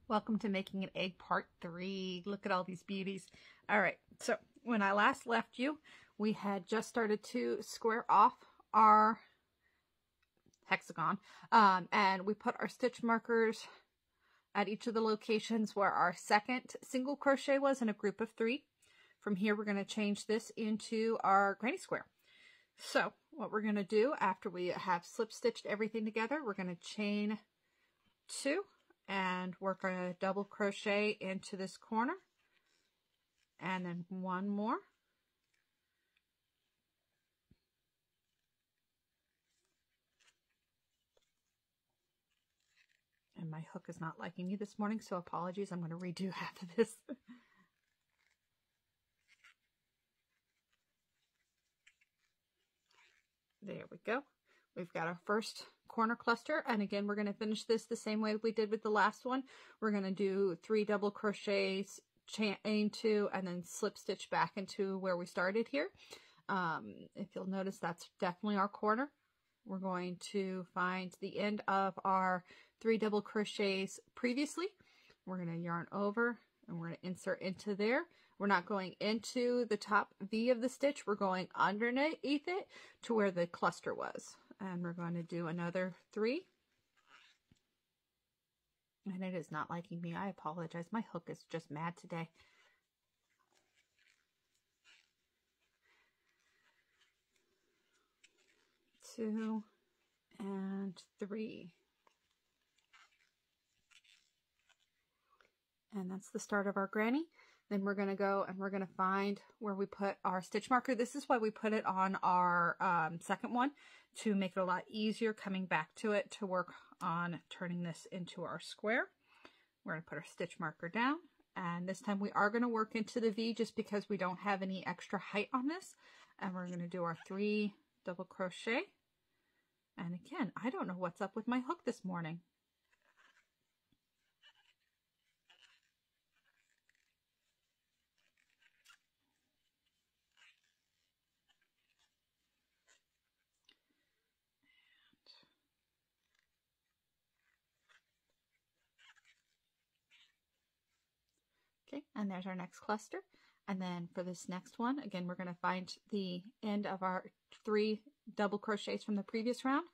Welcome to Making an Egg Part 3. Look at all these beauties. All right, so when I last left you, we had just started to square off our hexagon, and we put our stitch markers at each of the locations where our second single crochet was in a group of 3. From here, we're going to change this into our granny square. So what we're going to do after we have slip stitched everything together, we're going to chain 2 and work a double crochet into this corner, and then 1 more, and my hook is not liking me this morning, so apologies. I'm going to redo half of this. There we go. We've got our first corner cluster, and again, we're going to finish this the same way we did with the last one. We're going to do 3 double crochets, chain 2, and then slip stitch back into where we started here. If you'll notice, that's definitely our corner. We're going to find the end of our 3 double crochets previously. We're going to yarn over, and we're going to insert into there. We're not going into the top V of the stitch. We're going underneath it to where the cluster was. And we're going to do another 3. And it is not liking me. I apologize. My hook is just mad today. Two and 3. And that's the start of our granny. Then we're going to go and we're going to find where we put our stitch marker. This is why we put it on our second one, to make it a lot easier coming back to it to work on turning this into our square. We're going to put our stitch marker down, and this time we are going to work into the V just because we don't have any extra height on this. And we're going to do our 3 double crochet. And again, I don't know what's up with my hook this morning. Okay, and there's our next cluster. And then for this next one, again, we're going to find the end of our 3 double crochets from the previous round,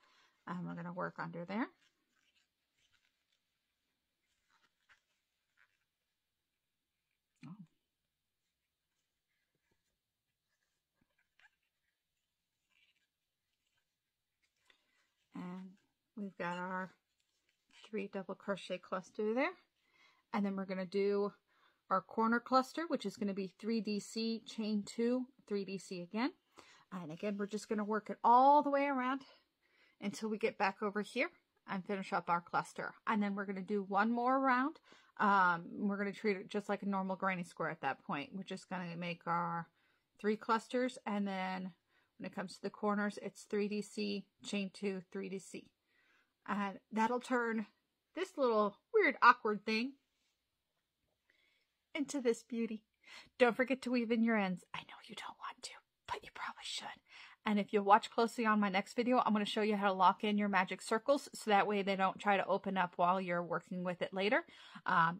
and we're going to work under there. Oh. And we've got our 3 double crochet cluster there. And then we're going to do our corner cluster, which is going to be 3DC, chain 2, 3DC again. And again, we're just going to work it all the way around until we get back over here and finish up our cluster. And then we're going to do 1 more round. We're going to treat it just like a normal granny square at that point. We're just going to make our 3 clusters, and then when it comes to the corners, it's 3DC, chain 2, 3DC. And that'll turn this little weird awkward thing into this beauty. Don't forget to weave in your ends. I know you don't want to, but you probably should. And if you'll watch closely on my next video, I'm going to show you how to lock in your magic circles so that way they don't try to open up while you're working with it later.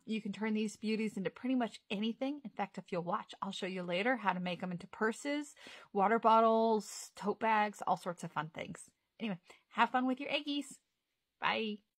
You can turn these beauties into pretty much anything. In fact, if you'll watch, I'll show you later how to make them into purses, water bottles, tote bags, all sorts of fun things. Anyway, have fun with your eggies. Bye.